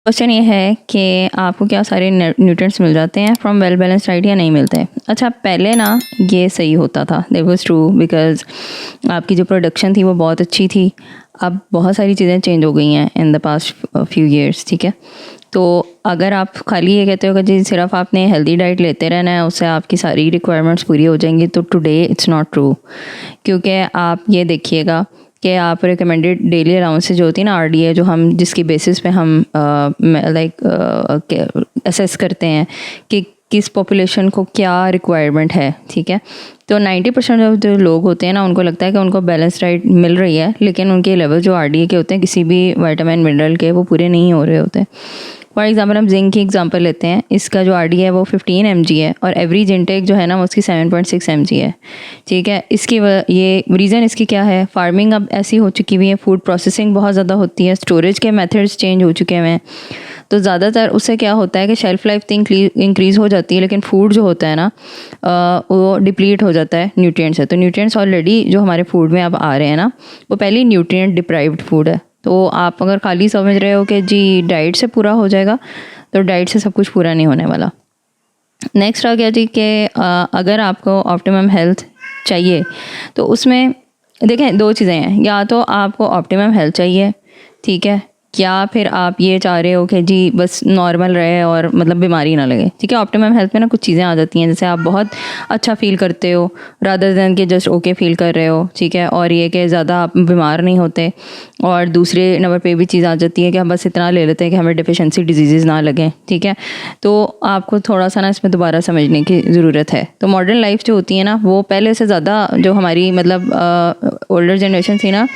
Question ये है कि आपको क्या सारे न्यूट्रिएंट्स मिल जाते हैं फ्रॉम वेल बैलेंस्ड डाइट या नहीं मिलते हैं। अच्छा, पहले ना ये सही होता था, दैट वाज ट्रू, बिकॉज आपकी जो प्रोडक्शन थी वो बहुत अच्छी थी। अब बहुत सारी चीज़ें चेंज हो गई हैं in the past few years, ठीक है। तो अगर आप खाली ये कहते हो कि जी सिर्फ आपने हेल्दी डाइट लेते रहना है, उससे आपकी सारी रिक्वायरमेंट्स पूरी हो जाएंगी, तो टुडे इट्स नॉट ट्रू। क्योंकि आप ये देखिएगा कि आप रिकमेंडेड डेली अलाउंस जो होती है ना, RDA, जो हम जिसकी बेसिस पे हम असेस करते हैं कि किस पॉपुलेशन को क्या रिक्वायरमेंट है, ठीक है। तो 90% जो लोग होते हैं ना, उनको लगता है कि उनको बैलेंस डाइट मिल रही है, लेकिन उनके लेवल जो RDA के होते हैं किसी भी विटामिन मिनरल के, वो पूरे नहीं हो रहे होते। फॉर एग्जाम्पल हम जिंक की एग्जांपल लेते हैं, इसका जो RDA है वो 15 mg है और एवरेज इंटेक जो है ना वो उसकी 7.6 mg है, ठीक है। इसकी ये रीज़न इसकी क्या है, फार्मिंग अब ऐसी हो चुकी हुई है, फूड प्रोसेसिंग बहुत ज़्यादा होती है, स्टोरेज के मेथड्स चेंज हो चुके हैं। तो ज़्यादातर उससे क्या होता है कि शेल्फ़ लाइफ इंक्रीज़ हो जाती है, लेकिन फूड जो होता है ना वो डिप्लीट हो जाता है न्यूट्रिएंट्स से। तो न्यूट्रिएंट्स ऑलरेडी जो हमारे फूड में अब आ रहे हैं ना, वो पहले न्यूट्रिएंट डिप्राइव्ड फूड है। तो आप अगर खाली समझ रहे हो कि जी डाइट से पूरा हो जाएगा, तो डाइट से सब कुछ पूरा नहीं होने वाला। नेक्स्ट आ गया जी कि अगर आपको ऑप्टिमम हेल्थ चाहिए, तो उसमें देखें 2 चीज़ें हैं, या तो आपको ऑप्टिमम हेल्थ चाहिए, ठीक है, या फिर आप ये चाह रहे हो कि जी बस नॉर्मल रहे और मतलब बीमारी ना लगे, ठीक है। ऑप्टिमम हेल्थ में ना कुछ चीज़ें आ जाती हैं, जैसे आप बहुत अच्छा फील करते हो रादर देन कि जस्ट ओके फील कर रहे हो, ठीक है, और ये कि ज़्यादा आप बीमार नहीं होते। और दूसरे नंबर पे भी चीज़ आ जाती है कि हम बस इतना ले लेते हैं कि हमें डिफिशेंसी डिजीज़ ना लगें, ठीक है। तो आपको थोड़ा सा ना इसमें दोबारा समझने की ज़रूरत है। तो मॉडर्न लाइफ जो होती है ना, वो पहले से ज़्यादा जो हमारी मतलब ओल्डर जनरेशन थी ना,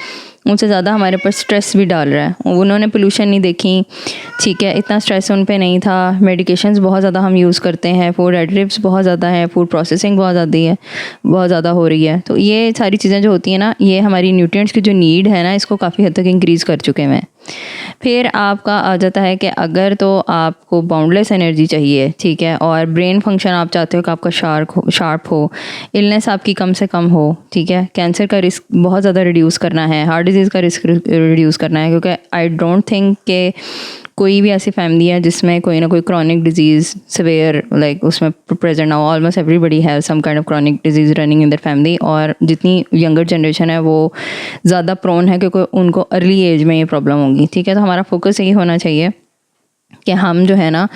उनसे ज़्यादा हमारे ऊपर स्ट्रेस भी डाल रहा है। उन्होंने पोल्यूशन नहीं देखी, ठीक है, इतना स्ट्रेस उन पे नहीं था। मेडिकेशंस बहुत ज़्यादा हम यूज़ करते हैं, फूड एडिटिव्स बहुत ज़्यादा है, फूड प्रोसेसिंग बहुत ज़्यादा हो रही है। तो ये सारी चीज़ें जो होती हैं ना, ये हमारी न्यूट्रिएंट्स की जो नीड है ना, इसको काफ़ी हद तक इंक्रीज़ कर चुके हैं। फिर आपका आ जाता है कि अगर तो आपको बाउंडलेस एनर्जी चाहिए, ठीक है, और ब्रेन फंक्शन आप चाहते हो कि आपका शार्प हो, इलनेस आपकी कम से कम हो, ठीक है, कैंसर का रिस्क बहुत ज़्यादा रिड्यूस करना है, हार्ट डिजीज़ का रिस्क रिड्यूस करना है, क्योंकि आई डोंट थिंक कि कोई भी ऐसी फैमिली है जिसमें कोई ना कोई क्रॉनिक डिजीज़ सिवियर लाइक उसमें प्रेजेंट ना हो। Almost everybody have some kind of chronic disease running in their family, और जितनी यंगर जनरेशन है वो ज़्यादा प्रोन है क्योंकि उनको अर्ली एज में ये प्रॉब्लम होगी, ठीक है। तो हमारा फोकस यही होना चाहिए कि हम जो है ना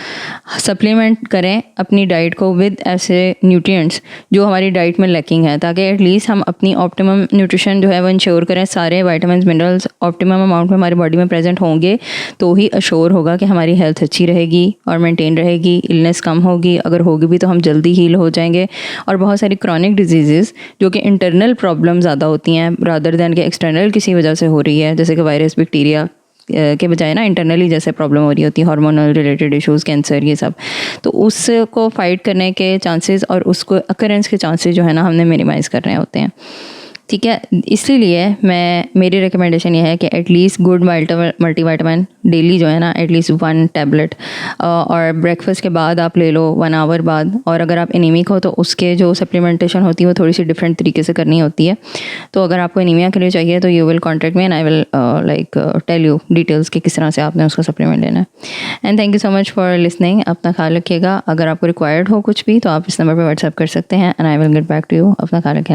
सप्लीमेंट करें अपनी डाइट को विद ऐसे न्यूट्रिएंट्स जो हमारी डाइट में लैकिंग है, ताकि एटलीस्ट हम अपनी ऑप्टिमम न्यूट्रिशन जो है वो इंश्योर करें, सारे विटामिन्स मिनरल्स ऑप्टिमम अमाउंट में हमारी बॉडी में प्रेजेंट होंगे, तो ही अश्योर होगा कि हमारी हेल्थ अच्छी रहेगी और मेंटेन रहेगी, इलनेस कम होगी, अगर होगी भी तो हम जल्दी हील हो जाएंगे। और बहुत सारी क्रॉनिक डिजीज़ जो कि इंटरनल प्रॉब्लम ज़्यादा होती हैं रादर दैन कि एक्सटर्नल किसी वजह से हो रही है, जैसे कि वायरस बैक्टीरिया के बजाय ना इंटरनली जैसे प्रॉब्लम हो रही होती है, हार्मोनल रिलेटेड इश्यूज़, कैंसर, ये सब, तो उसको फाइट करने के चांसेस और उसको अकरेंस के चांसेस जो है ना हमने मिनिमाइज़ करने होते हैं, ठीक है। इसीलिए मेरी रिकमेंडेशन ये है कि एटलीस्ट गुड मल्टीविटामिन डेली जो है ना एटलीस्ट 1 टैबलेट, और ब्रेकफास्ट के बाद आप ले लो 1 आवर बाद। और अगर आप एनीमिक हो तो उसके जो सप्लीमेंटेशन होती है वो थोड़ी सी डिफरेंट तरीके से करनी होती है। तो अगर आपको एनीमिया के लिए चाहिए तो you will contact me and I will tell you details कि किस तरह से आपने उसका सप्लीमेंट लेना है। And thank you so much for listening. अपना ख्याल रखिएगा। अगर आपको रिक्वायर्ड हो कुछ भी तो आप इस नंबर पर व्हाट्सएप कर सकते हैं and I will get back to you. अपना ख्याल रखें।